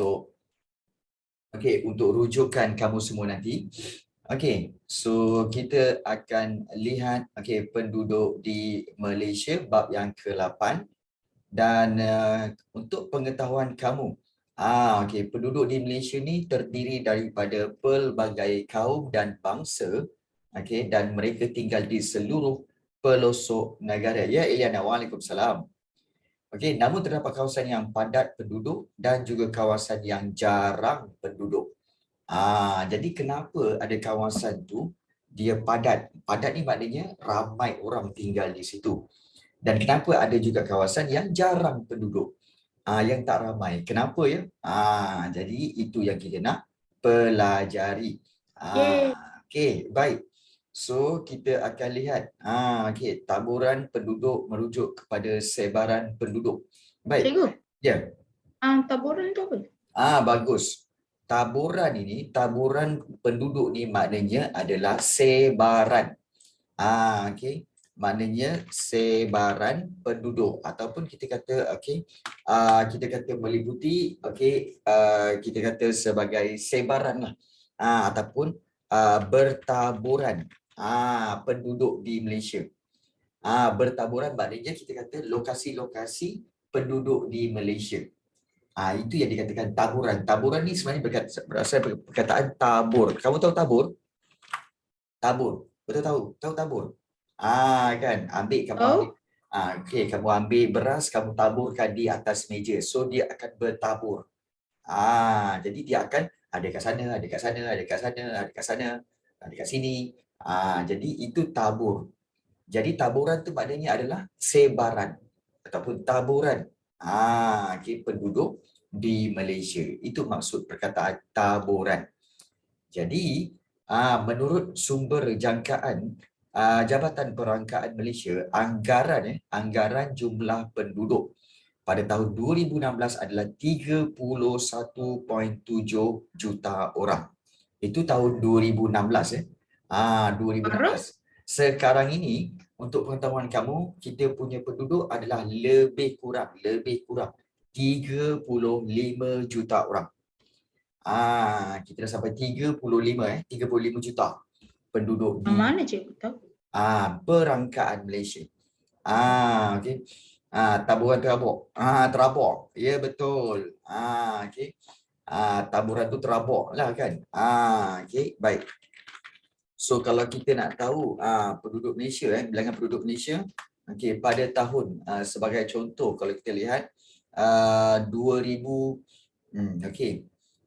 untuk untuk rujukan kamu semua nanti. So kita akan lihat penduduk di Malaysia bab yang ke-8 dan untuk pengetahuan kamu, penduduk di Malaysia ni terdiri daripada pelbagai kaum dan bangsa, dan mereka tinggal di seluruh pelosok negara. Ya, Eliana, waalaikumsalam. Namun terdapat kawasan yang padat penduduk dan juga kawasan yang jarang penduduk. Jadi kenapa ada kawasan tu dia padat? Padat ni maknanya ramai orang tinggal di situ. Dan kenapa ada juga kawasan yang jarang penduduk? Yang tak ramai. Kenapa ya? Jadi itu yang kita nak pelajari. Baik. So kita akan lihat taburan penduduk merujuk kepada sebaran penduduk. Baik. Cikgu. Ya. Taburan tu apa? Bagus. Taburan penduduk ni maknanya adalah sebaran. Maknanya sebaran penduduk ataupun kita kata kita kata meliputi kita kata sebagai sebaran lah ataupun bertaburan penduduk di Malaysia. Bertaburan maknanya kita kata lokasi-lokasi penduduk di Malaysia. Itu yang dikatakan taburan. Taburan ni sebenarnya berasal dari perkataan tabur. Kamu tahu tabur? Tabur. Betul tahu? Tahu tabur? Kan, kamu ambil. Kamu ambil beras, kamu taburkan di atas meja. So dia akan bertabur. Jadi dia akan ada kat sana, ada kat sana, ada kat sana, ada kat sana, ada kat sini. Jadi itu tabur. Jadi taburan tu maknanya adalah sebaran ataupun taburan penduduk di Malaysia. Itu maksud perkataan taburan. Jadi menurut sumber jangkaan Jabatan Perangkaan Malaysia, anggaran jumlah penduduk pada tahun 2016 adalah 31.7 juta orang. Itu tahun 2016 2016. Sekarang ini untuk pengetahuan kamu, kita punya penduduk adalah lebih kurang 35 juta orang. Kita dah sampai 35 juta penduduk di mana cikgu tahu? Perangkaan Malaysia. Taburan terabok. Ya, betul. Taburan tu terabok lah kan. Baik. So kalau kita nak tahu penduduk Malaysia, bilangan penduduk Malaysia, pada tahun sebagai contoh kalau kita lihat 2000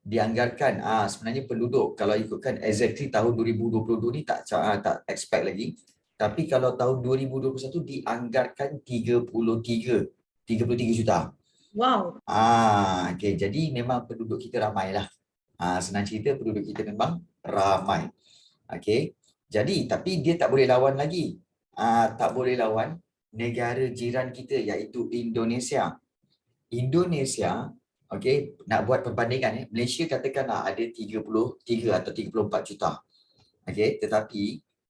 dianggarkan sebenarnya penduduk kalau ikutkan exactly tahun 2022 ni tak expect lagi, tapi kalau tahun 2021 dianggarkan 33 juta. Wow. Jadi memang penduduk kita ramailah. Senang cerita penduduk kita memang ramai. Jadi tapi dia tak boleh lawan lagi. Tak boleh lawan negara jiran kita iaitu Indonesia. Nak buat perbandingan, Malaysia katakan ada 33 atau 34 juta. Tetapi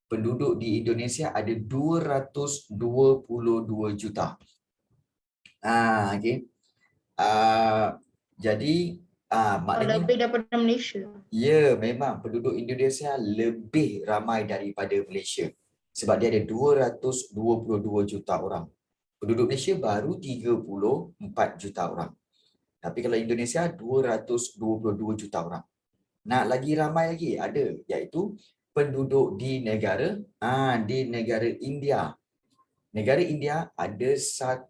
penduduk di Indonesia ada 222 juta. Jadi maknanya lebih daripada Malaysia. Ya, memang penduduk Indonesia lebih ramai daripada Malaysia. Sebab dia ada 222 juta orang. Penduduk Malaysia baru 34 juta orang. Tapi kalau Indonesia 222 juta orang. Nak lagi ramai lagi ada, iaitu penduduk di negara India. Negara India ada 1,000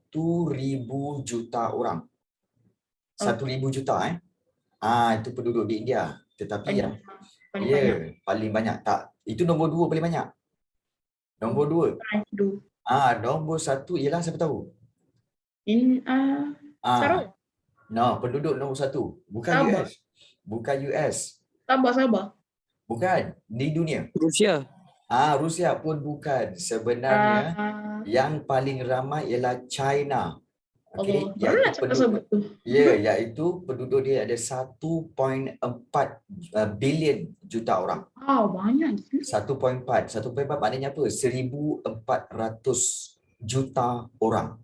juta orang. 1,000 juta itu penduduk di India. Tetapi paling banyak tak. Itu nombor 2 paling banyak. Nombor 2. Nombor 1 ialah siapa tahu? Sarawak. No, penduduk nombor 1. Bukan Sabah. US. Bukan US. Sabah. Bukan. Di dunia. Rusia. Rusia pun bukan. Sebenarnya yang paling ramai ialah China. Iaitu penduduk dia ada 1.4 bilion juta orang. Banyak. 1.4 maknanya apa? 1,400 juta orang.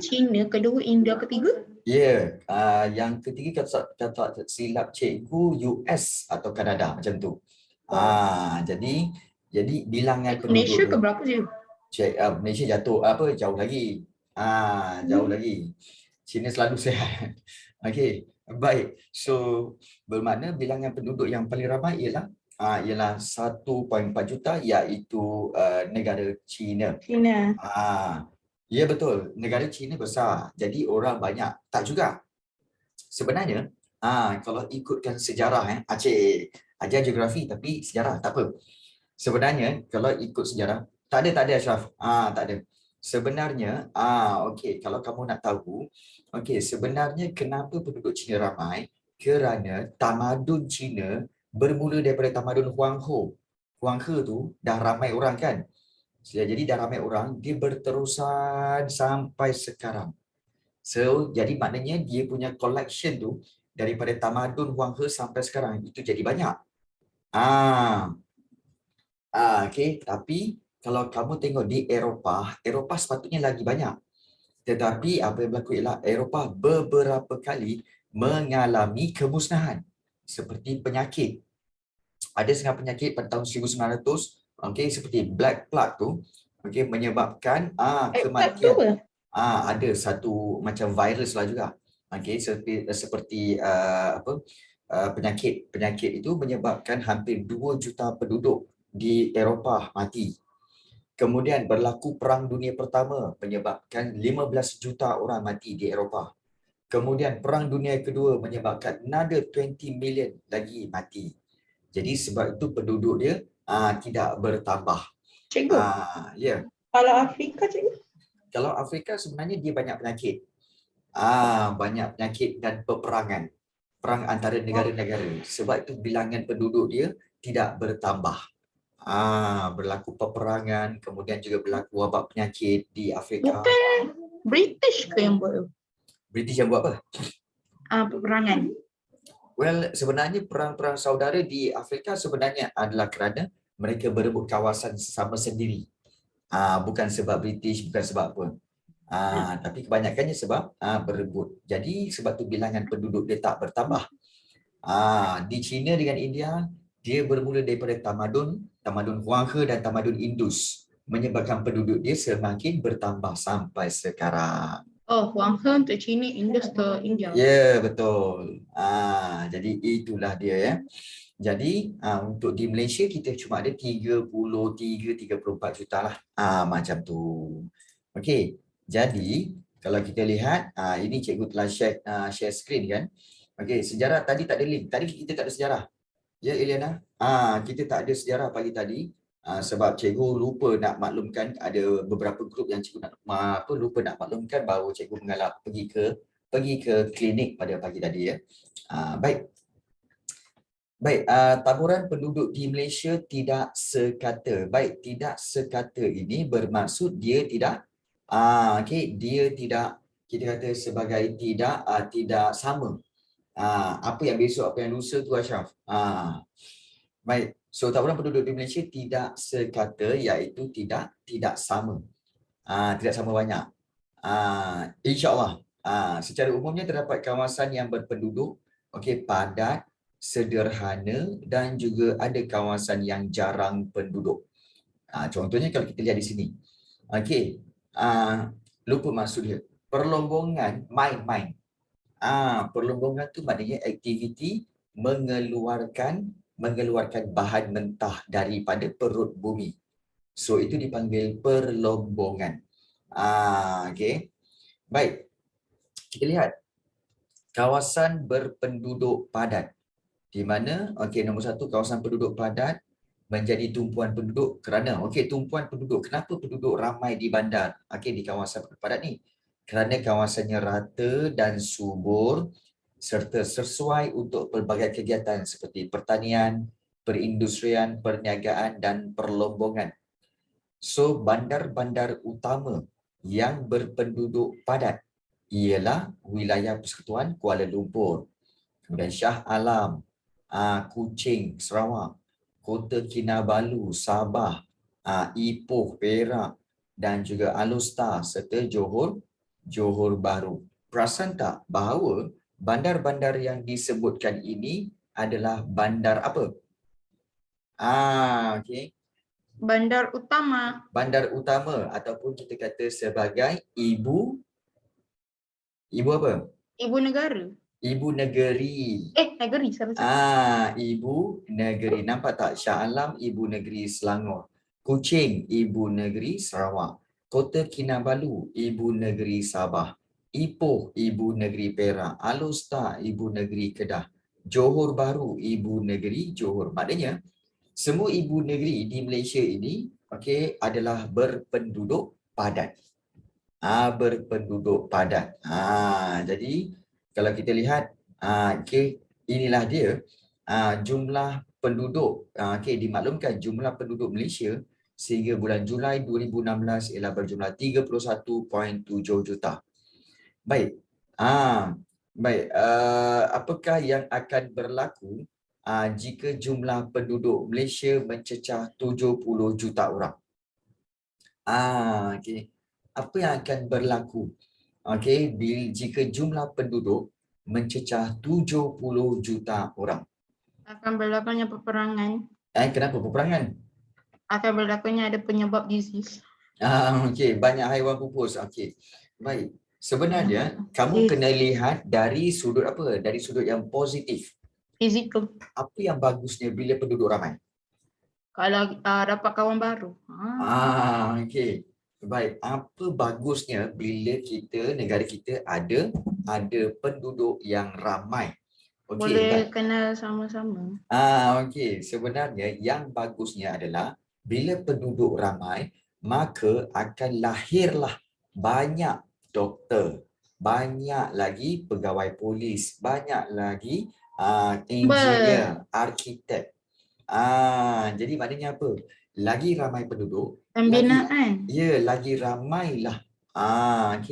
China kedua, India ketiga? Yang ketiga kata silap cikgu US atau Kanada macam tu. Wow. Jadi bilangan penduduk Malaysia tu, ke berapa je? Malaysia jatuh jauh lagi. Jauh lagi. China selalu sihat. Okey, baik. So bermakna bilangan penduduk yang paling ramai ialah 1.4 juta, iaitu negara China. China. Ya betul, negara China besar. Jadi orang banyak. Tak juga. Sebenarnya kalau ikutkan sejarah, Aceh ajar geografi tapi sejarah tak apa. Sebenarnya kalau ikut sejarah, tak ada Ashraf. Tak ada. Sebenarnya, okey, kalau kamu nak tahu, okey, sebenarnya kenapa penduduk Cina ramai? Kerana tamadun Cina bermula daripada tamadun Huang He. Huang He tu dah ramai orang kan? Jadi dah ramai orang, dia berterusan sampai sekarang. So, jadi maknanya dia punya collection tu daripada tamadun Huang He sampai sekarang itu jadi banyak. Ah, okey, tapi kalau kamu tengok di Eropah sepatutnya lagi banyak. Tetapi apa yang berlaku ialah Eropah beberapa kali mengalami kemusnahan seperti penyakit. Ada setengah penyakit pada tahun 1900, okey, seperti Black Plague tu, okey, menyebabkan Plague tu kematian. apa? Ada satu macam virus lah juga. Okey, seperti penyakit itu menyebabkan hampir 2 juta penduduk di Eropah mati. Kemudian berlaku Perang Dunia Pertama menyebabkan 15 juta orang mati di Eropah. Kemudian Perang Dunia Kedua menyebabkan another 20 million lagi mati. Jadi sebab itu penduduk dia tidak bertambah. Cikgu, Ya. kalau Afrika cikgu? Kalau Afrika sebenarnya dia banyak penyakit. Banyak penyakit dan peperangan. Perang antara negara-negara. Sebab itu bilangan penduduk dia tidak bertambah. Berlaku peperangan, kemudian juga berlaku wabak penyakit di Afrika. Bukan British ke yang buat? British yang buat apa? Peperangan. Well, sebenarnya perang-perang saudara di Afrika sebenarnya adalah kerana mereka berebut kawasan sama sendiri. Bukan sebab British, bukan sebab apa. Tapi kebanyakannya sebab berebut. Jadi sebab tu bilangan penduduk dia tak bertambah. Di China dengan India, dia bermula daripada tamadun Huang He dan tamadun Indus, menyebabkan penduduk dia semakin bertambah sampai sekarang. Oh, Huang He untuk China, Indus ke India. Ya, betul. Jadi itulah dia ya. Jadi untuk di Malaysia kita cuma ada 33-34 juta lah. Macam tu. Okey. Jadi kalau kita lihat ini cikgu telah share screen kan. Okey, sejarah tadi tak ada link. Tadi kita tak ada sejarah. Ya Eliana, kita tak ada sejarah pagi tadi sebab cikgu lupa nak maklumkan, ada beberapa grup yang cikgu lupa nak maklumkan bahawa cikgu mengalap pergi ke klinik pada pagi tadi ya. Baik. Taburan penduduk di Malaysia tidak sekata. Baik, tidak sekata ini bermaksud dia tidak dia tidak, kita kata sebagai tidak sama. Apa yang besok, apa yang lusa tu Ashraf. Baik. So taburan penduduk di Malaysia tidak sekata, iaitu tidak sama. Tidak sama banyak. InsyaAllah. Secara umumnya terdapat kawasan yang berpenduduk padat, sederhana dan juga ada kawasan yang jarang penduduk. Contohnya kalau kita lihat di sini. Okey. Lupa maksud dia. Perlombongan main-main. Perlombongan tu maknanya aktiviti mengeluarkan bahan mentah daripada perut bumi. So itu dipanggil perlombongan. Okey. Baik. Kita lihat kawasan berpenduduk padat. Di mana nombor 1, kawasan penduduk padat menjadi tumpuan penduduk kerana tumpuan penduduk. Kenapa penduduk ramai di bandar? Di kawasan padat ni. Kerana kawasannya rata dan subur serta sesuai untuk pelbagai kegiatan seperti pertanian, perindustrian, perniagaan dan perlombongan. So bandar-bandar utama yang berpenduduk padat ialah wilayah Persekutuan Kuala Lumpur, kemudian Shah Alam, Kuching, Sarawak, Kota Kinabalu, Sabah, Ipoh, Perak dan juga Alor Setar serta Johor Bahru. perasan tak bahawa bandar-bandar yang disebutkan ini adalah bandar apa? Okey. Bandar utama. Bandar utama ataupun kita kata sebagai ibu apa? Ibu negara. Ibu negeri. Negeri. Salah. Ibu negeri. Nampak tak? Shah Alam, Ibu Negeri Selangor. Kuching, Ibu Negeri Sarawak. Kota Kinabalu, Ibu Negeri Sabah. Ipoh, Ibu Negeri Perak. Alor, Ibu Negeri Kedah. Johor Bahru, Ibu Negeri Johor. Maknanya, semua ibu negeri di Malaysia ini adalah berpenduduk padat. Berpenduduk padat. Jadi kalau kita lihat, inilah dia jumlah penduduk. Dimaklumkan jumlah penduduk Malaysia sehingga bulan Julai 2016 ialah berjumlah 31.7 juta. Baik. Apakah yang akan berlaku jika jumlah penduduk Malaysia mencecah 70 juta orang? Apa yang akan berlaku jika jumlah penduduk mencecah 70 juta orang? Akan berlakunya peperangan. Kenapa peperangan? Akan berlakunya ada penyebab disease. Banyak haiwan pupus. Baik. Sebenarnya kamu kena lihat dari sudut apa? Dari sudut yang positif. Physical. Apa yang bagusnya bila penduduk ramai? Kalau dapat kawan baru. Baik, apa bagusnya bila negara kita ada penduduk yang ramai? Boleh kenal sama-sama. Sebenarnya yang bagusnya adalah bila penduduk ramai, maka akan lahirlah banyak doktor, banyak lagi pegawai polis, banyak lagi engineer, arkitek. Jadi maknanya apa? Lagi ramai penduduk, pembinaan. lagi ramailah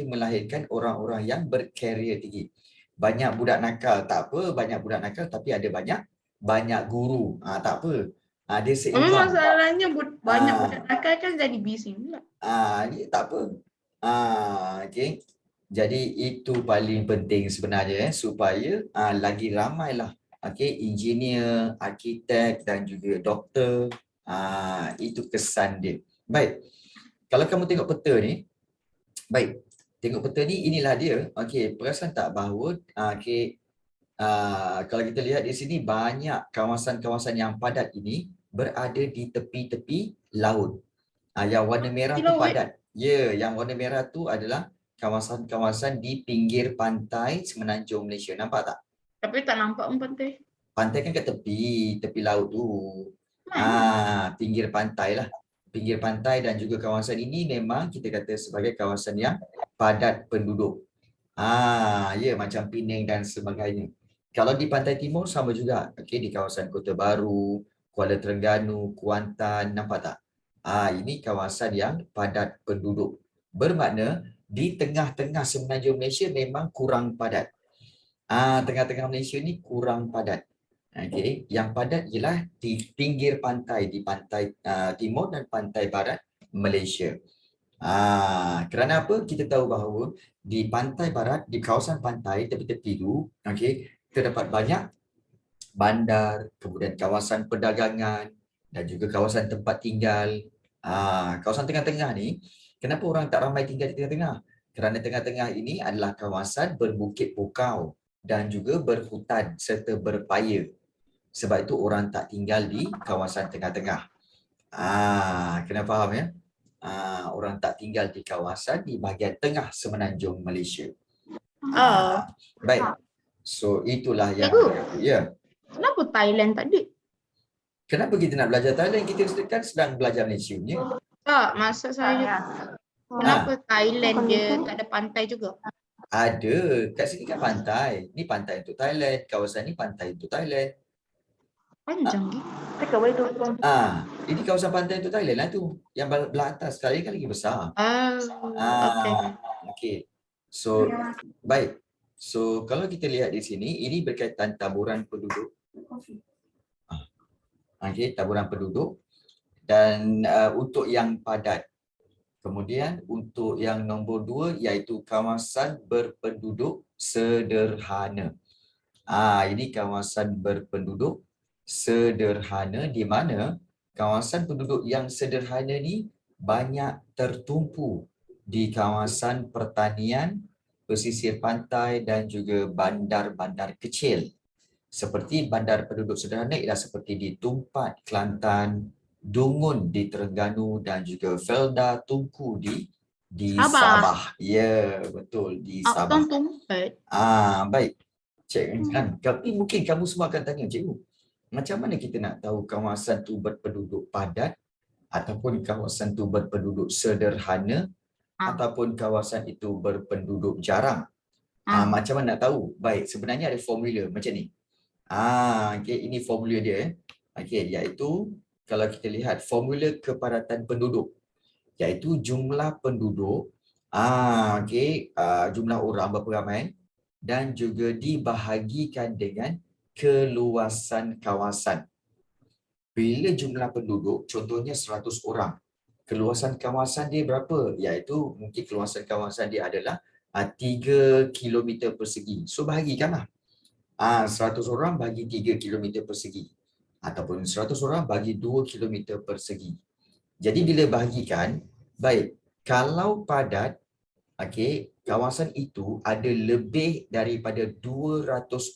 melahirkan orang-orang yang berkarier tinggi. Banyak budak nakal, tak apa, banyak budak nakal tapi ada banyak guru. Tak apa. Dia seimbang. Masalahnya banyak budak nakal kan jadi bising pula. Tak apa. Jadi itu paling penting sebenarnya supaya lagi ramailah engineer, arkitek dan juga doktor. Itu kesan dia. Baik. Kalau kamu tengok peta ni, baik. Tengok peta ni, inilah dia. Perasan tak bahawa kalau kita lihat di sini banyak kawasan-kawasan yang padat ini berada di tepi-tepi laut. Yang warna merah tu padat. Yang warna merah tu adalah kawasan-kawasan di pinggir pantai Semenanjung Malaysia. Nampak tak? Tapi tak nampak pantai. Pantai kan kat tepi laut tu. Pinggir pantai lah. Pinggir pantai dan juga kawasan ini memang kita kata sebagai kawasan yang padat penduduk. Macam Penang dan sebagainya. Kalau di pantai timur sama juga. Di kawasan Kota Baru, Kuala Terengganu, Kuantan, nampak tak? Ini kawasan yang padat penduduk. Bermakna di tengah-tengah Semenanjung Malaysia memang kurang padat. Tengah-tengah Malaysia ni kurang padat. Yang padat ialah di pinggir pantai, di pantai timur dan pantai barat Malaysia. Kerana apa? Kita tahu bahawa di pantai barat, di kawasan pantai tepi-tepi tu, terdapat banyak bandar, kemudian kawasan perdagangan dan juga kawasan tempat tinggal. Kawasan tengah-tengah ni, kenapa orang tak ramai tinggal di tengah-tengah? Kerana tengah-tengah ini adalah kawasan berbukit pokau dan juga berhutan serta berpaya. Sebab itu orang tak tinggal di kawasan tengah-tengah. Kena faham ya? Orang tak tinggal di kawasan di bahagian tengah Semenanjung Malaysia. Baik. So itulah yang Kenapa Thailand tak ada? Kenapa kita nak belajar Thailand? Kita kan sedang belajar Malaysia punya. Tak, maksud saya kenapa Thailand dia tak ada pantai juga? Ada. Kat sini kan pantai. Ni pantai untuk Thailand. Kawasan ni pantai untuk Thailand. Panjang gitu. Ini kawasan pantai untuk Thailand lah tu. Yang belah atas sekali kan lagi besar. Okay. So, baik. So, kalau kita lihat di sini, ini berkaitan taburan penduduk. Taburan penduduk. Dan untuk yang padat. Kemudian untuk yang nombor 2 iaitu kawasan berpenduduk sederhana. Ini kawasan berpenduduk sederhana di mana kawasan penduduk yang sederhana ni banyak tertumpu di kawasan pertanian, pesisir pantai dan juga bandar-bandar kecil. Seperti bandar penduduk sederhana ialah seperti di Tumpat, Kelantan, Dungun di Terengganu dan juga Felda Tunku di Sabah. Ya, betul, di Sabah. Tumpat. Baik. Cik kan, tapi mungkin kamu semua akan tanya, cikgu, macam mana kita nak tahu kawasan tu berpenduduk padat ataupun kawasan tu berpenduduk sederhana ataupun kawasan itu berpenduduk jarang? Macam mana nak tahu? Baik, sebenarnya ada formula macam ni. Okay, ini formula dia. Okay, iaitu kalau kita lihat formula kepadatan penduduk, iaitu jumlah penduduk, jumlah orang berapa ramai dan juga dibahagikan dengan keluasan kawasan. Bila jumlah penduduk, contohnya 100 orang, keluasan kawasan dia berapa? Iaitu mungkin keluasan kawasan dia adalah 3 km persegi. So bahagikanlah. 100 orang bagi 3 km persegi. Ataupun 100 orang bagi 2 km persegi. Jadi bila bahagikan, baik, kalau padat, kawasan itu ada lebih daripada 200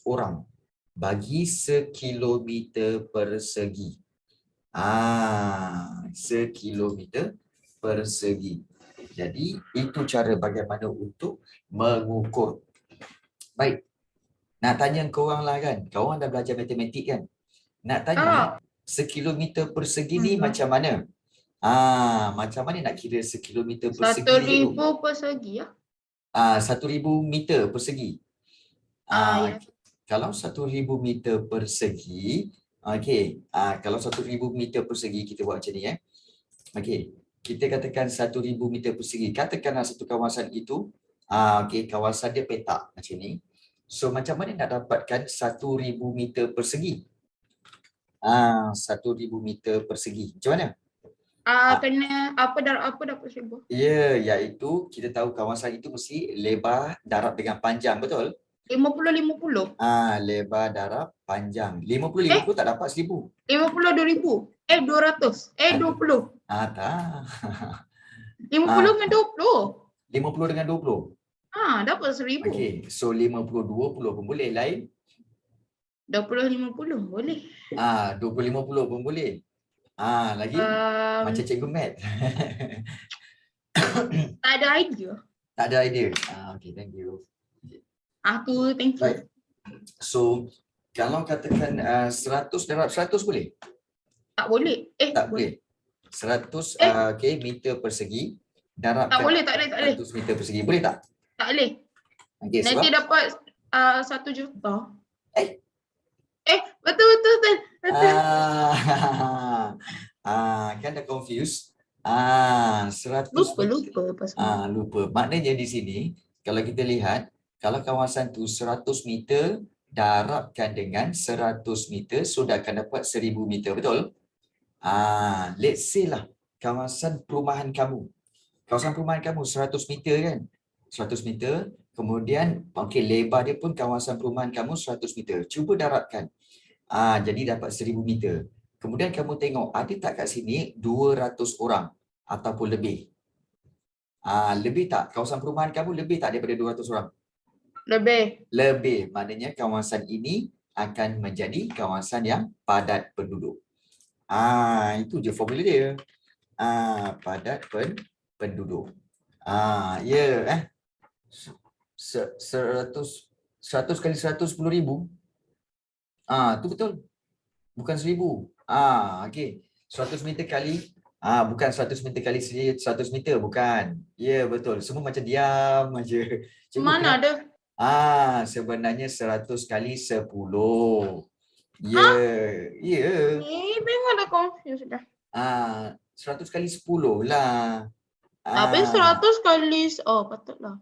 orang bagi sekilometer persegi. Sekilometer persegi. Jadi itu cara bagaimana untuk mengukur. Baik. Nak tanya korang lah kan, korang dah belajar matematik kan? Nak tanya sekilometer persegi ni macam mana? Macam mana nak kira sekilometer persegi? 1,000 persegi ya? 1,000 meter persegi. Ya. Kalau 1,000 meter persegi, kalau 1,000 meter persegi kita buat macam ni kita katakan 1,000 meter persegi. Katakanlah satu kawasan itu, kawasan dia petak macam ni. So macam mana nak dapatkan 1,000 meter persegi? 1,000 meter persegi. Macam mana? Kena apa dapat 1,000? Ya, iaitu kita tahu kawasan itu mesti lebar, darab dengan panjang, betul? 50. Lebar, darab, panjang. 50 tak dapat 1,000. 50 2,000. 200. 20. Tak. 50 dengan 20. 50 dengan 20. Dapat 1,000. Okey, so 50 20 pun boleh, lain? 20 50 boleh. 20 50 pun boleh. Lagi macam cikgu mat. Tak ada idea. Tak ada idea. Okey, thank you. Thank you. Baik. So kalau katakan 100 darab 100 boleh? Tak boleh. Tak boleh. 100 meter persegi darab tak boleh. 100 meter persegi. Boleh tak? Tak boleh. Okay, nanti sebab? dapat 1 juta. Betul. Kan dah confused. 100 lupa. Maknanya di sini kalau kita lihat, kalau kawasan tu 100 meter darabkan dengan 100 meter, sudah akan dapat 1,000 meter, betul? Let's say lah kawasan perumahan kamu. Kawasan perumahan kamu 100 meter kan? 100 meter, kemudian lebar dia pun kawasan perumahan kamu 100 meter. Cuba darabkan. Jadi dapat 1,000 meter. Kemudian kamu tengok ada tak kat sini 200 orang ataupun lebih. Lebih tak? Kawasan perumahan kamu lebih tak daripada 200 orang? Lebih. Maknanya kawasan ini akan menjadi kawasan yang padat penduduk. Itu je formula dia. Padat penduduk. 100 kali 100 10,000. Tu betul. Bukan 1,000. Okey. 100 meter kali bukan 100 meter kali 100 meter, bukan. Ya, betul. Semua macam diam aja. Mana ada? Sebenarnya 100 kali 10. Ya. Tengok dah confused dah. 100 kali 10 lah. Tapi 100 kali patutlah.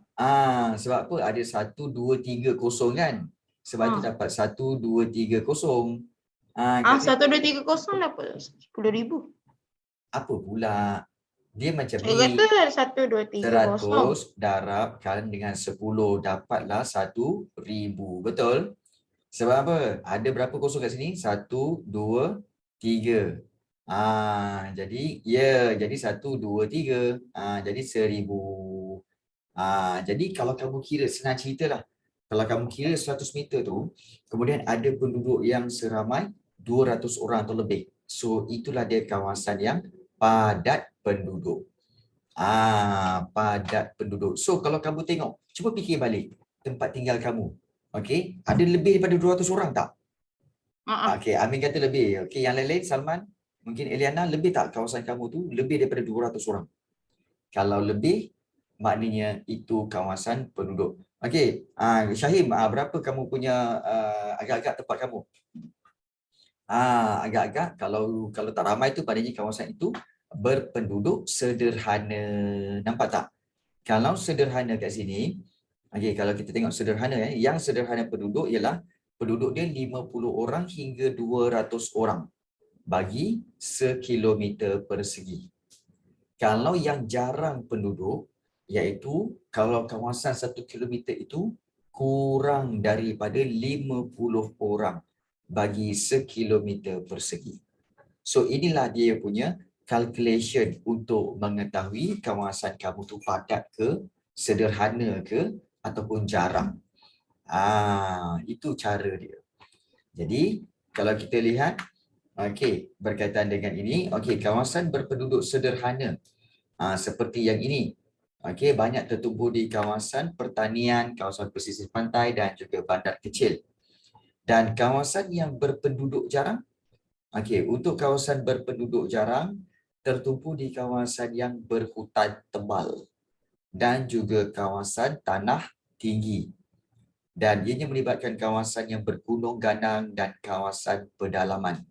Sebab apa? Ada 1 2 3 kosong kan? Sebab itu dapat 1 2 3 kosong. 1 2 3 kosong dapat 10,000. Apa pula? Dia macam Saya kata ni. ada 1, 2, 3 kosong. 100 darabkan dengan 10 dapatlah 1,000. Betul? Sebab apa? Ada berapa kosong kat sini? 1, 2, 3. Jadi jadi 1, 2, 3. Jadi 1,000. Jadi kalau kamu kira, senang cerita lah. Kalau kamu kira 100 meter tu, kemudian ada penduduk yang seramai 200 orang atau lebih. So itulah dia kawasan yang padat penduduk. Padat penduduk. So kalau kamu tengok, cuba fikir balik tempat tinggal kamu. Okey, ada lebih daripada 200 orang tak? Okey, Amin kata lebih. Okey, yang lain-lain, Salman, mungkin Eliana, lebih tak kawasan kamu tu lebih daripada 200 orang? Kalau lebih, maknanya itu kawasan penduduk. Okey, Syahim, berapa kamu punya agak-agak tempat kamu? Agak-agak kalau tak ramai tu maknanya kawasan itu berpenduduk sederhana. Nampak tak? Kalau sederhana kat sini, okey, kalau kita tengok sederhana, yang sederhana penduduk ialah penduduk dia 50 orang hingga 200 orang bagi sekilometer persegi. Kalau yang jarang penduduk, iaitu kalau kawasan 1 kilometer itu kurang daripada 50 orang bagi sekilometer persegi. So inilah dia punya calculation untuk mengetahui kawasan kamu tu padat ke, sederhana ke, ataupun jarang. Itu cara dia. Jadi kalau kita lihat, okey, berkaitan dengan ini, okey, kawasan berpenduduk sederhana seperti yang ini. Okey, banyak tertumpu di kawasan pertanian, kawasan pesisir pantai dan juga bandar kecil. Dan kawasan yang berpenduduk jarang, okey, untuk kawasan berpenduduk jarang tertumpu di kawasan yang berhutan tebal dan juga kawasan tanah tinggi. Dan ianya melibatkan kawasan yang bergunung ganang dan kawasan pedalaman.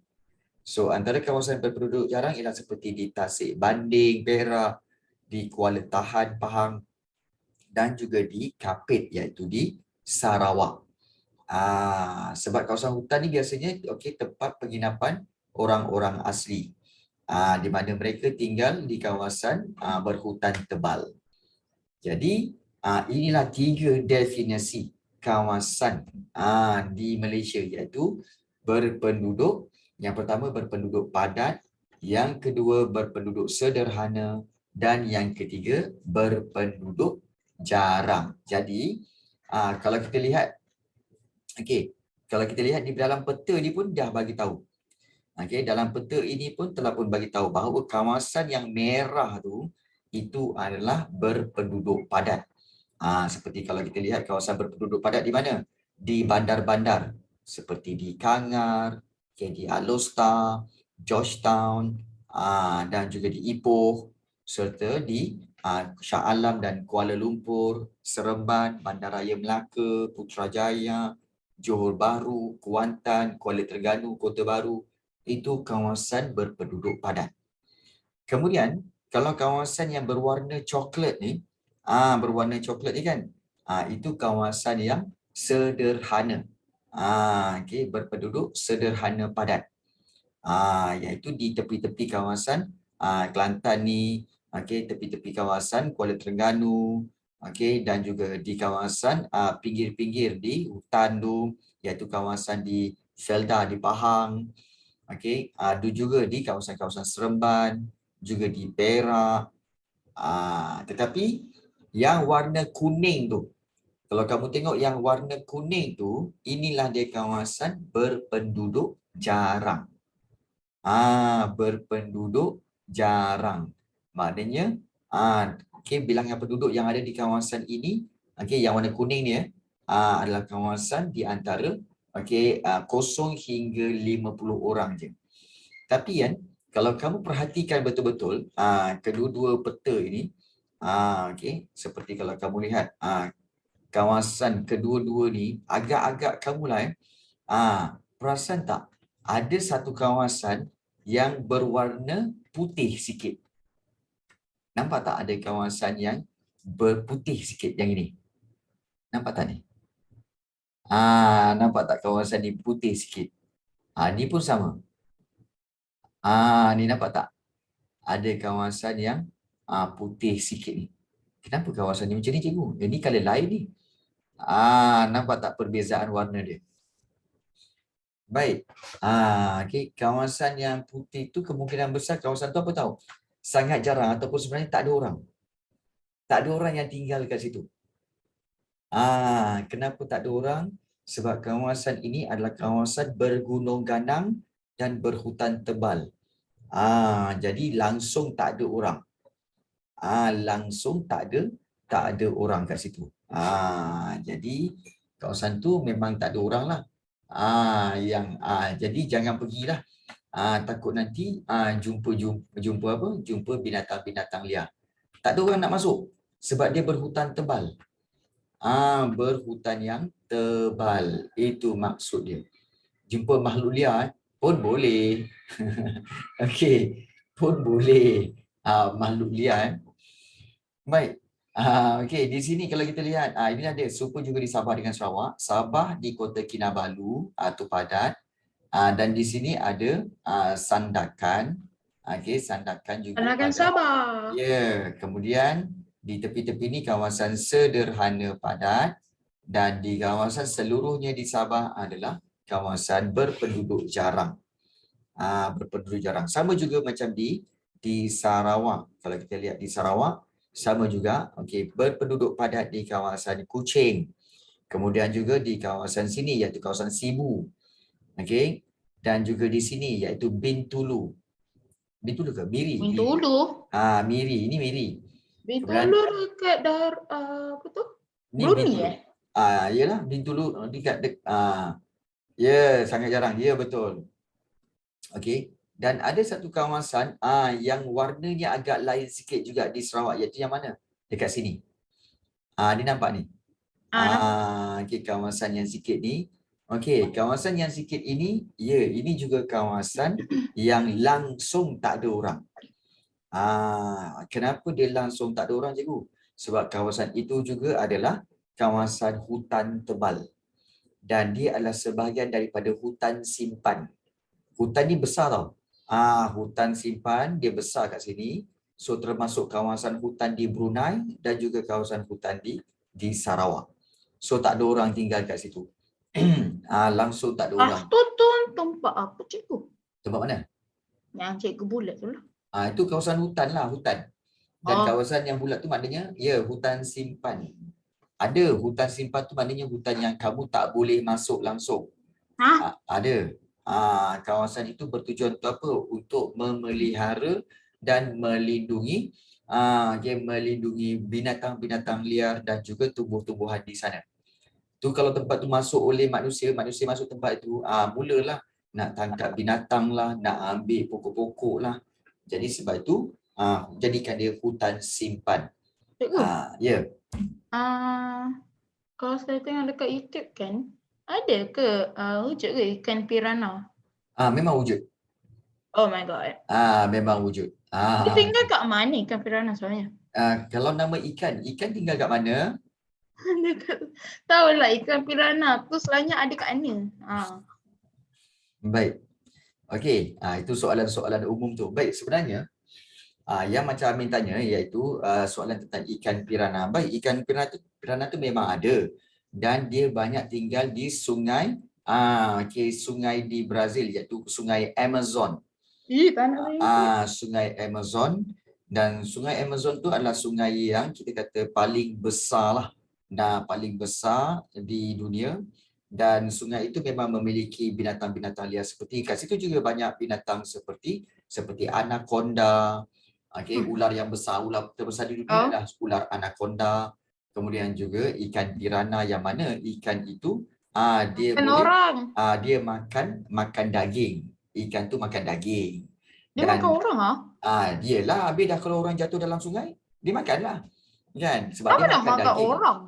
So antara kawasan berpenduduk jarang ialah seperti di Tasik Banding, Perak, di Kuala Tahan, Pahang dan juga di Kapit iaitu di Sarawak. Sebab kawasan hutan ni biasanya tempat penginapan orang-orang asli. Di mana mereka tinggal di kawasan berhutan tebal. Jadi inilah 3 definisi kawasan di Malaysia iaitu berpenduduk. Yang pertama berpenduduk padat, yang kedua berpenduduk sederhana dan yang ketiga berpenduduk jarang. Jadi kalau kita lihat, kalau kita lihat di dalam peta ni pun dah bagi tahu. Dalam peta ini pun telah pun bagi tahu bahawa kawasan yang merah tu itu adalah berpenduduk padat. Seperti kalau kita lihat kawasan berpenduduk padat di mana? Di bandar-bandar seperti di Kangar, di Alor, Georgetown dan juga di Ipoh serta di Shah Alam dan Kuala Lumpur, Seremban, Bandaraya Melaka, Putrajaya, Johor Bahru, Kuantan, Kuala Terengganu, Kota Baru, itu kawasan berpenduduk padat. Kemudian kalau kawasan yang berwarna coklat ni, berwarna coklat ni kan, itu kawasan yang sederhana. Berpenduduk sederhana padat. Iaitu di tepi-tepi kawasan Kelantan ni, tepi-tepi kawasan Kuala Terengganu, dan juga di kawasan pinggir-pinggir di hutan tu, iaitu kawasan di Felda di Pahang. Ada juga di kawasan-kawasan Seremban, juga di Perak. Tetapi yang warna kuning tu, kalau kamu tengok yang warna kuning tu, inilah dia kawasan berpenduduk jarang. Berpenduduk jarang. Maknanya, bilangan penduduk yang ada di kawasan ini, yang warna kuning ni adalah kawasan di antara 0 hingga 50 orang je. Tapi kan, kalau kamu perhatikan betul-betul kedua-dua peta ini, seperti kalau kamu lihat kawasan kedua-dua ni agak-agak kamu perasan tak ada satu kawasan yang berwarna putih sikit? Nampak tak ada kawasan yang berputih sikit yang ini? Nampak tak ni? Nampak tak kawasan ni putih sikit? Ni pun sama. Ni nampak tak? Ada kawasan yang putih sikit ni. Kenapa kawasan ni macam ni cikgu? Ini colour lain ni. Nampak tak perbezaan warna dia? Baik. Okay. Kawasan yang putih tu kemungkinan besar kawasan tu apa tahu? Sangat jarang ataupun sebenarnya tak ada orang. Tak ada orang yang tinggal kat situ. Kenapa tak ada orang? Sebab kawasan ini adalah kawasan bergunung ganang dan berhutan tebal. Jadi langsung tak ada orang. Langsung tak ada orang kat situ. Jadi kawasan tu memang tak ada orang lah. Jadi jangan pergilah. Takut nanti jumpa apa? Jumpa binatang-binatang liar. Tak ada orang nak masuk sebab dia berhutan tebal. Berhutan yang tebal. Itu maksud dia. Jumpa makhluk liar pun boleh. Okey, pun boleh. Makhluk liar. Baik. Okey, di sini kalau kita lihat, ini ada serupa juga di Sabah dengan Sarawak. Sabah di Kota Kinabalu atau Padat. Dan di sini ada Sandakan. Okey, Sandakan juga. Sandakan Sabah. Ya, kemudian di tepi-tepi ni kawasan sederhana padat dan di kawasan seluruhnya di Sabah adalah kawasan berpenduduk jarang. Berpenduduk jarang. Sama juga macam di Sarawak. Kalau kita lihat di Sarawak, sama juga, okey, berpenduduk padat di kawasan Kuching. Kemudian juga di kawasan sini iaitu kawasan Sibu. Okey. Dan juga di sini iaitu Bintulu. Bintulu ke? Miri. Bintulu. Miri. Ini Miri. Bintulu dekat apa tu? Brunei Yalah, Bintulu dekat ya, sangat jarang. Ya, betul. Okey. Dan ada satu kawasan yang warnanya agak lain sikit juga di Sarawak, iaitu yang mana? Dekat sini. Ni nampak ni. Okey, kawasan yang sikit ni. Okey, kawasan yang sikit ini, ya, ini juga kawasan yang langsung tak ada orang. Kenapa dia langsung tak ada orang, cikgu? Sebab kawasan itu juga adalah kawasan hutan tebal. Dan dia adalah sebahagian daripada hutan simpan. Hutan ni besar tau. Hutan simpan, dia besar kat sini. So termasuk kawasan hutan di Brunei dan juga kawasan hutan di Sarawak. So tak ada orang tinggal kat situ. Langsung tak ada orang. Tu tempat apa cikgu? Tempat mana? Yang cikgu bulat tu lah. Itu kawasan hutan lah, hutan. Dan kawasan yang bulat tu maknanya, ya, hutan simpan. Ada hutan simpan tu maknanya hutan yang kamu tak boleh masuk langsung. Ada. Kawasan itu bertujuan untuk apa? Untuk memelihara dan melindungi melindungi binatang-binatang liar dan juga tumbuh-tumbuhan di sana. Tu kalau tempat tu masuk oleh manusia masuk tempat itu, mulalah nak tangkap binatang lah, nak ambil pokok-pokok lah. Jadi sebab itu jadikan dia hutan simpan. Ya. Kalau saya tengok dekat YouTube kan, ada ke wujud ke ikan piranha? Memang wujud. Oh my god. Memang wujud. Dia tinggal kat mana ikan piranha sebenarnya? Kalau nama ikan tinggal kat mana? Tahu lah ikan piranha tu selalunya ada kat mana? Baik. Okey, itu soalan-soalan umum tu. Baik, sebenarnya yang macam Amin tanya iaitu soalan tentang ikan piranha. Baik, ikan piranha tu memang ada dan dia banyak tinggal di sungai sungai di Brazil iaitu sungai Amazon. Sungai Amazon, dan sungai Amazon tu adalah sungai yang kita kata paling besar lah. Paling besar di dunia, dan sungai itu memang memiliki binatang-binatang liar seperti kat situ juga banyak binatang seperti anaconda, ular yang besar, ular terbesar di dunia adalah ular anaconda. Kemudian juga ikan piranha yang mana ikan itu dia dia makan daging. Ikan tu makan daging. Dia makan orang Dialah, habis dah kalau orang jatuh dalam sungai, dia makanlah. Kan? Sebab dia makan daging. Orang?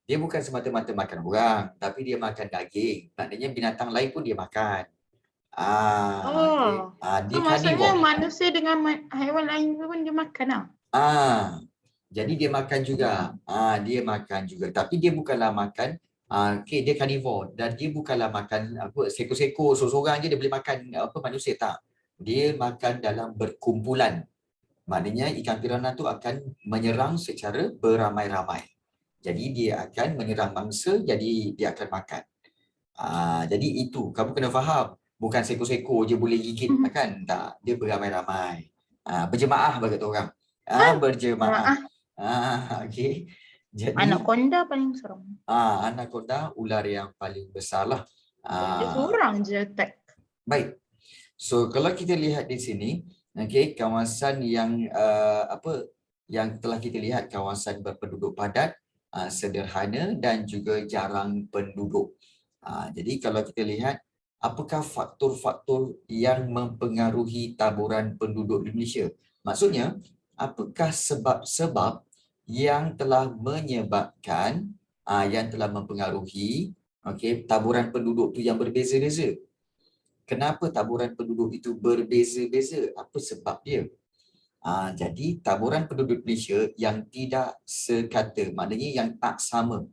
Dia bukan semata-mata makan orang, tapi dia makan daging. Maknanya binatang lain pun dia makan. Dia maksudnya manusia dengan haiwan lain pun dia makan jadi dia makan juga. Dia makan juga. Tapi dia bukanlah makan dia carnivore, dan dia bukanlah makan seko-seko seorang-seorang je dia boleh makan manusia, tak. Dia makan dalam berkumpulan. Maknanya ikan piranha tu akan menyerang secara beramai-ramai. Jadi dia akan menyerang mangsa, jadi dia akan makan. Jadi itu, kamu kena faham. Bukan seekor-seekor je boleh gigit makan. Tak, dia beramai-ramai. Berjemaah bagi orang. Berjemaah. Okey. Jadi Anaconda paling serem. anaconda ular yang paling besar lah. Dia seorang je attack. Baik. So kalau kita lihat di sini, okey, kawasan yang yang telah kita lihat, kawasan berpenduduk padat, sederhana dan juga jarang penduduk. Jadi kalau kita lihat, apakah faktor-faktor yang mempengaruhi taburan penduduk di Malaysia? Maksudnya, apakah sebab-sebab yang telah menyebabkan, yang telah mempengaruhi, okey, taburan penduduk tu yang berbeza-beza? Kenapa taburan penduduk itu berbeza-beza? Apa sebab dia? Jadi taburan penduduk Malaysia yang tidak sekata, maknanya yang tak sama,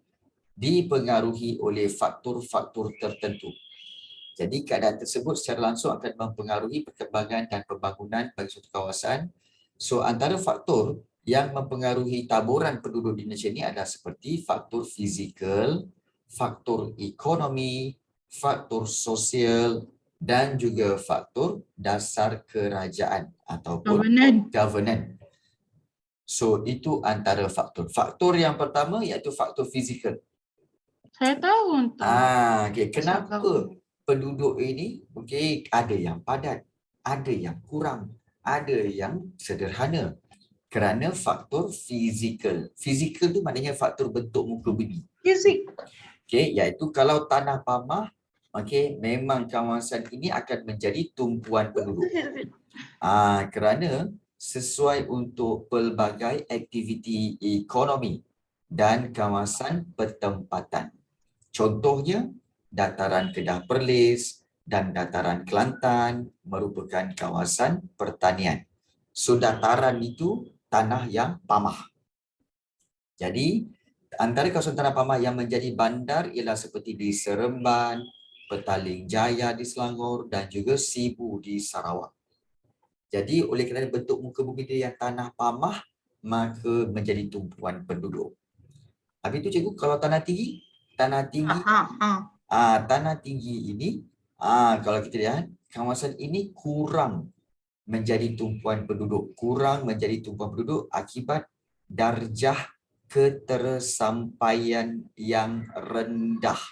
dipengaruhi oleh faktor-faktor tertentu. Jadi keadaan tersebut secara langsung akan mempengaruhi perkembangan dan pembangunan bagi suatu kawasan. So antara faktor yang mempengaruhi taburan penduduk di Malaysia ini adalah seperti faktor fizikal, faktor ekonomi, faktor sosial dan juga faktor dasar kerajaan ataupun governance. So itu antara faktor. Faktor yang pertama iaitu faktor fizikal. Saya tahu tu. Okay. Kenapa penduduk ini ada yang padat, ada yang kurang, ada yang sederhana? Kerana faktor fizikal. Fizikal tu maknanya faktor bentuk muka bumi. Fizik. Iaitu kalau tanah pamah, memang kawasan ini akan menjadi tumpuan penduduk. Kerana sesuai untuk pelbagai aktiviti ekonomi dan kawasan pertempatan. Contohnya, dataran Kedah Perlis dan dataran Kelantan merupakan kawasan pertanian. So, dataran itu tanah yang pamah. Jadi, antara kawasan tanah pamah yang menjadi bandar ialah seperti di Seremban, Petaling Jaya di Selangor dan juga Sibu di Sarawak. Jadi oleh kerana bentuk muka bumi dia yang tanah pamah, maka menjadi tumpuan penduduk. Habis itu cikgu, kalau tanah tinggi tanah tinggi ini, kalau kita lihat, kawasan ini kurang menjadi tumpuan penduduk. Kurang menjadi tumpuan penduduk akibat darjah ketersampaian yang rendah.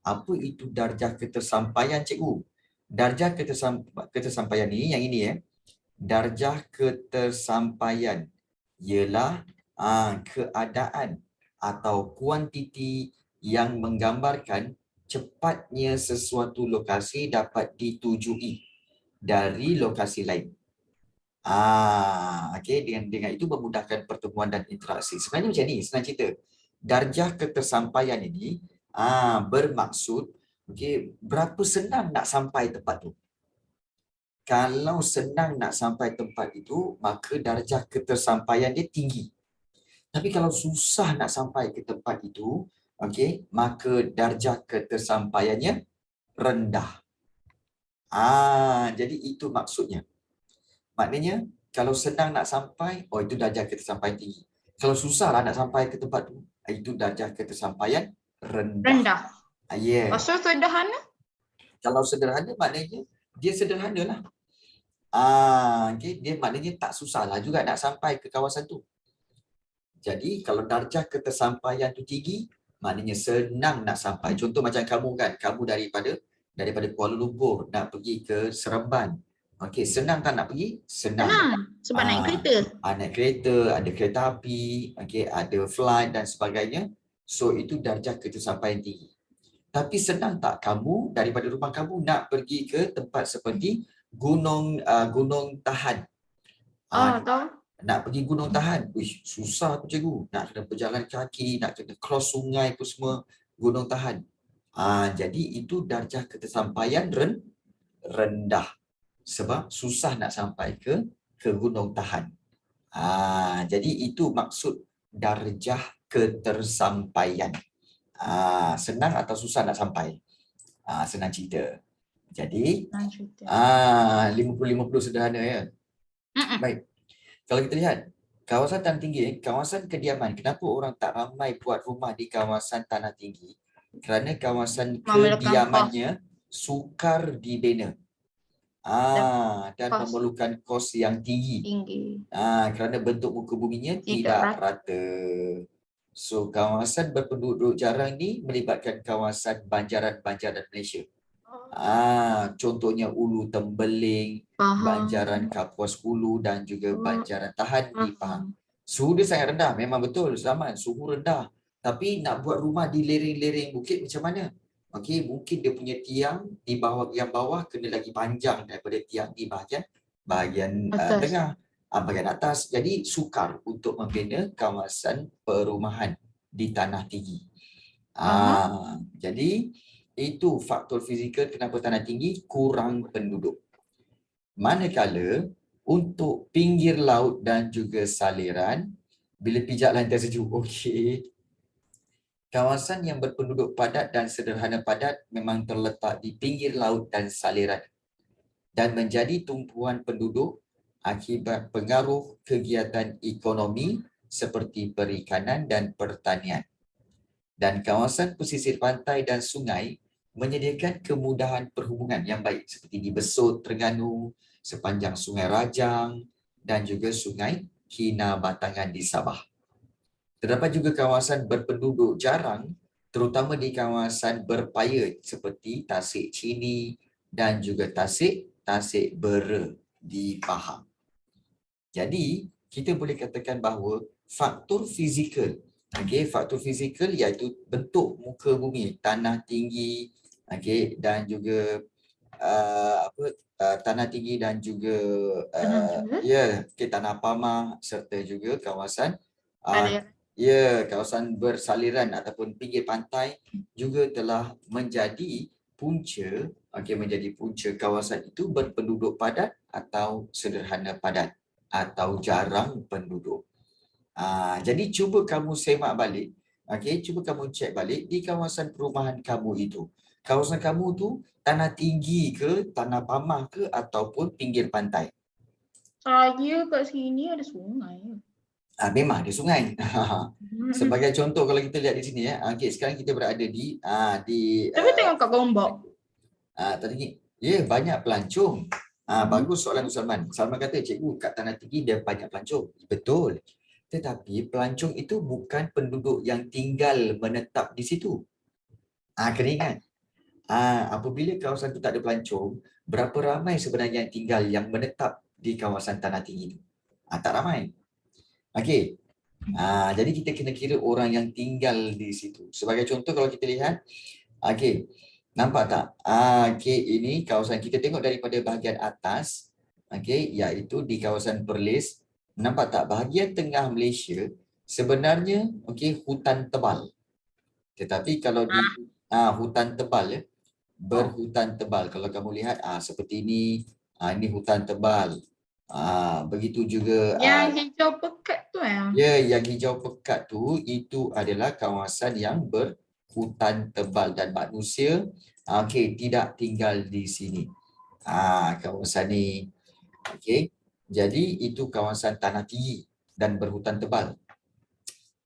Apa itu darjah ketersampaian, cikgu? Darjah ketersampaian ini, yang ini darjah ketersampaian ialah keadaan atau kuantiti yang menggambarkan cepatnya sesuatu lokasi dapat ditujui dari lokasi lain. Dengan itu memudahkan pertemuan dan interaksi. Sebenarnya macam ni, senang cerita. Darjah ketersampaian ini bermaksud berapa senang nak sampai tempat tu. Kalau senang nak sampai tempat itu, maka darjah ketersampaian dia tinggi. Tapi kalau susah nak sampai ke tempat itu, maka darjah ketersampaiannya rendah. Jadi itu maksudnya. Maknanya, kalau senang nak sampai, itu darjah ketersampaian tinggi. Kalau susah lah nak sampai ke tempat itu, itu darjah ketersampaian rendah. Maksud sederhana? Kalau sederhana, maknanya dia sederhana lah. Dia maknanya tak susah lah juga nak sampai ke kawasan tu. Jadi kalau darjah ketersampaian tu tinggi, maknanya senang nak sampai. Contoh macam kamu kan, kamu daripada Kuala Lumpur nak pergi ke Seremban. Senang tak nak pergi? Senang. Sebab naik kereta. Naik kereta, ada kereta api, ada flight dan sebagainya. So itu darjah ketersampaian tinggi. Tapi senang tak kamu daripada rumah kamu nak pergi ke tempat seperti Gunung Tahan? Tahu. Nak pergi Gunung Tahan, susah tu cikgu. Nak kena berjalan kaki, nak kena cross sungai tu semua, Gunung Tahan. Jadi itu darjah ketersampaian rendah. Sebab susah nak sampai ke Gunung Tahan. Jadi itu maksud darjah ketersampaian. Senang atau susah nak sampai? Senang cerita. Jadi 50-50 sederhana ya. Baik. Kalau kita lihat, kawasan tanah tinggi, kawasan kediaman, kenapa orang tak ramai buat rumah di kawasan tanah tinggi? Kerana kawasan Memerlukan kos kediamannya sukar dibina. Dan kos memerlukan kos yang tinggi. tinggi. Kerana bentuk muka buminya Tidak tidak rata. rata. So, kawasan berpenduduk jarang ni melibatkan kawasan banjaran-banjaran Malaysia. Contohnya Ulu Tembeling, Banjaran Kapuas Hulu dan juga Banjaran Tahan di Pahang. Suhu dia sangat rendah, memang betul Zaman, suhu rendah. Tapi nak buat rumah di lereng-lereng bukit macam mana? Okey, mungkin dia punya tiang di bawah, yang bawah kena lagi panjang daripada tiang di bahagian tengah, bahagian atas. Jadi sukar untuk membina kawasan perumahan di tanah tinggi. Jadi itu faktor fizikal kenapa tanah tinggi kurang penduduk. Manakala untuk pinggir laut dan juga saliran, bila pijak lantai sejuk, okey, kawasan yang berpenduduk padat dan sederhana padat memang terletak di pinggir laut dan saliran dan menjadi tumpuan penduduk akibat pengaruh kegiatan ekonomi seperti perikanan dan pertanian. Dan kawasan pesisir pantai dan sungai menyediakan kemudahan perhubungan yang baik seperti di Besut, Terengganu, sepanjang Sungai Rajang dan juga Sungai Kinabatangan di Sabah. Terdapat juga kawasan berpenduduk jarang terutama di kawasan berpaya seperti Tasik Chini dan juga Tasik Bera di Pahang. Jadi, kita boleh katakan bahawa faktor fizikal, faktor fizikal iaitu bentuk muka bumi, tanah tinggi, dan juga tanah tinggi dan juga tanah pamah serta juga kawasan kawasan bersaliran ataupun pinggir pantai juga telah menjadi punca kawasan itu berpenduduk padat atau sederhana padat atau jarang penduduk. Jadi cuba kamu semak balik, cuba kamu cek balik di kawasan perumahan kamu itu. Kawasan kamu tu tanah tinggi ke, tanah pamah ke ataupun pinggir pantai? Saya kat sini ada sungai. Memang ada sungai. Sebagai contoh kalau kita lihat di sini sekarang kita berada di Tapi tengok kat Gombak. Banyak pelancong. Bagus soalan Salman. Salman kata, cikgu, kat tanah tinggi dia banyak pelancong. Betul. Tetapi pelancong itu bukan penduduk yang tinggal menetap di situ. Kena ingat. Apabila kawasan itu tak ada pelancong, berapa ramai sebenarnya yang tinggal yang menetap di kawasan tanah tinggi itu? Tak ramai. Okey. Jadi kita kena kira orang yang tinggal di situ. Sebagai contoh kalau kita lihat, nampak tak? Ini kawasan kita tengok daripada bahagian atas, iaitu di kawasan Perlis. Nampak tak bahagian tengah Malaysia sebenarnya hutan tebal. Tetapi kalau di hutan tebal berhutan tebal. Kalau kamu lihat seperti ini, ini hutan tebal. Begitu juga yang hijau pekat tu yang hijau pekat tu itu adalah kawasan yang berhutan tebal dan manusia tidak tinggal di sini. Kawasan ni. Jadi itu kawasan tanah tinggi dan berhutan tebal.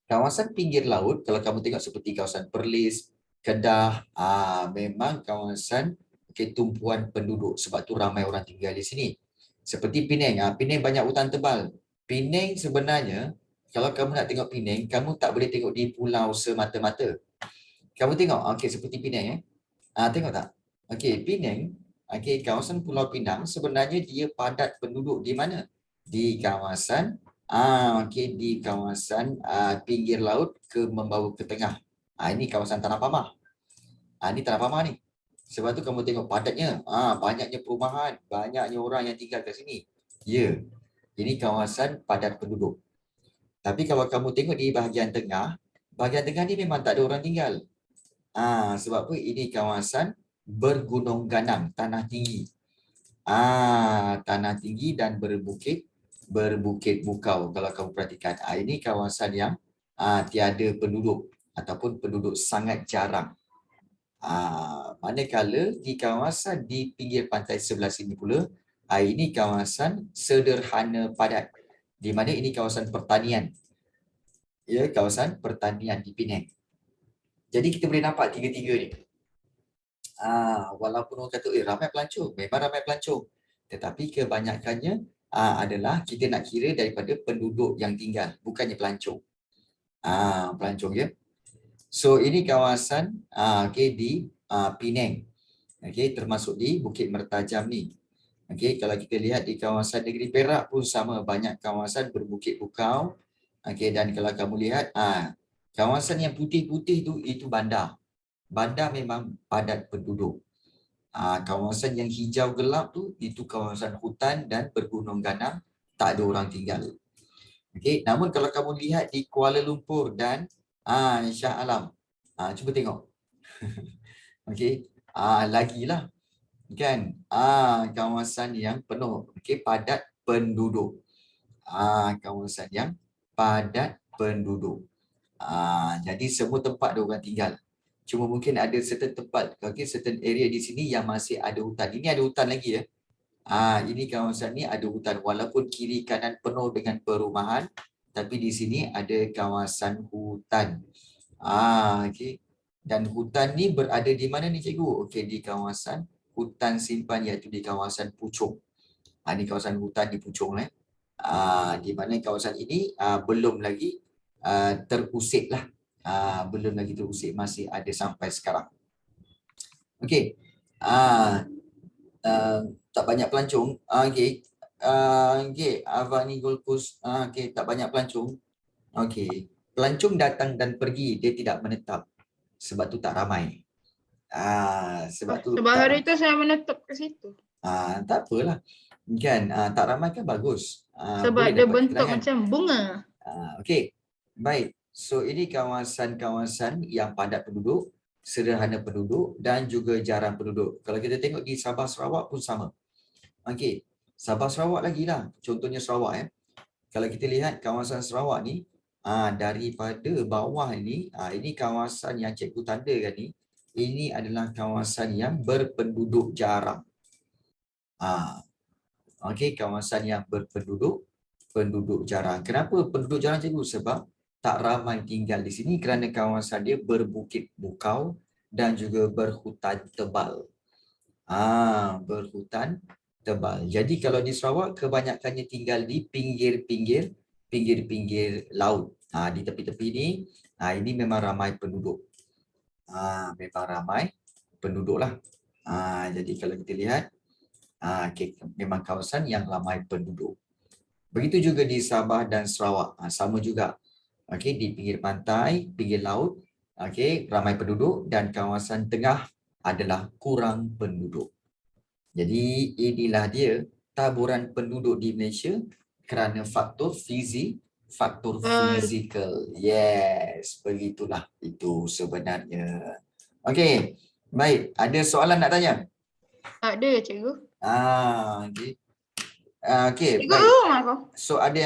Kawasan pinggir laut kalau kamu tengok seperti kawasan Perlis, Kedah, memang kawasan tumpuan penduduk sebab tu ramai orang tinggal di sini. Seperti Penang, Penang banyak hutan tebal. Penang sebenarnya kalau kamu nak tengok Penang, kamu tak boleh tengok di pulau semata-mata. Kamu tengok, seperti Penang tengok tak? Penang, kawasan Pulau Pinang sebenarnya dia padat penduduk di mana? Di kawasan di kawasan pinggir laut membawa ke tengah. Ini kawasan Tanah Pamah. Ini Tanah Pamah ni. Sebab tu kamu tengok padatnya, banyaknya perumahan, banyaknya orang yang tinggal kat sini. Ini kawasan padat penduduk. Tapi kalau kamu tengok di bahagian tengah ni memang tak ada orang tinggal. Sebab apa? Ini kawasan bergunung ganang, tanah tinggi. Tanah tinggi dan berbukit bukau kalau kamu perhatikan. Ini kawasan yang tiada penduduk ataupun penduduk sangat jarang. Manakala di kawasan di pinggir pantai sebelah sini pula, ini kawasan sederhana padat. di mana ini kawasan pertanian. Ya, kawasan pertanian di Penang. Jadi kita boleh nampak tiga-tiga ni. Walaupun orang kata ramai pelancong, memang ramai pelancong. Tetapi kebanyakannya adalah kita nak kira daripada penduduk yang tinggal, bukannya pelancong. Pelancong ya. So ini kawasan di Penang. Termasuk di Bukit Mertajam ni. Kalau kita lihat di kawasan negeri Perak pun sama, banyak kawasan berbukit bukau. Dan kalau kamu lihat kawasan yang putih-putih tu itu bandar. Bandar memang padat penduduk. Kawasan yang hijau gelap tu itu kawasan hutan dan bergunung ganang, tak ada orang tinggal. Namun kalau kamu lihat di Kuala Lumpur dan Shah Alam, cuba tengok. Lagilah kan, kawasan yang penuh, padat penduduk. Kawasan yang padat penduduk. Jadi semua tempat ada orang tinggal. Cuma mungkin ada certain tempat, certain area di sini yang masih ada hutan. Ini ada hutan lagi ya. Ini kawasan ni ada hutan, walaupun kiri kanan penuh dengan perumahan, tapi di sini ada kawasan hutan. Dan hutan ni berada di mana ni cikgu? Di kawasan hutan simpan, iaitu di kawasan Puchong. Ini kawasan hutan di Puchong di mana kawasan ini belum lagi terusik lah. Belum lagi terusik, masih ada sampai sekarang. Tak banyak pelancong. Avani Gold Coast, tak banyak pelancong. Pelancong datang dan pergi, dia tidak menetap. Sebab tu tak ramai. Sebab hari itu saya menetap ke situ. Tak apalah. Kan, tak ramai kan bagus. Sebab dia bentuk macam bunga. Baik. So ini kawasan-kawasan yang padat penduduk, sederhana penduduk dan juga jarang penduduk. Kalau kita tengok di Sabah Sarawak pun sama. Sabah Sarawak lagi lah. Contohnya Sarawak Kalau kita lihat kawasan Sarawak ni, daripada bawah ini kawasan yang cikgu tandakan ni, ini adalah kawasan yang berpenduduk jarang. Kawasan yang penduduk jarang. Kenapa penduduk jarang cikgu? Sebab tak ramai tinggal di sini kerana kawasan dia berbukit bukau dan juga berhutan tebal. Berhutan tebal. Jadi kalau di Sarawak kebanyakannya tinggal di pinggir-pinggir laut. Di tepi-tepi ni, ini memang ramai penduduk. Memang ramai penduduk lah. Jadi kalau kita lihat, memang kawasan yang ramai penduduk. Begitu juga di Sabah dan Sarawak, sama juga. Di pinggir pantai, pinggir laut, ramai penduduk, dan kawasan tengah adalah kurang penduduk. Jadi inilah dia taburan penduduk di Malaysia kerana faktor fizikal. Yes, begitulah itu sebenarnya. Baik, ada soalan nak tanya? Ada cikgu. Cikgu rumah kau. So ada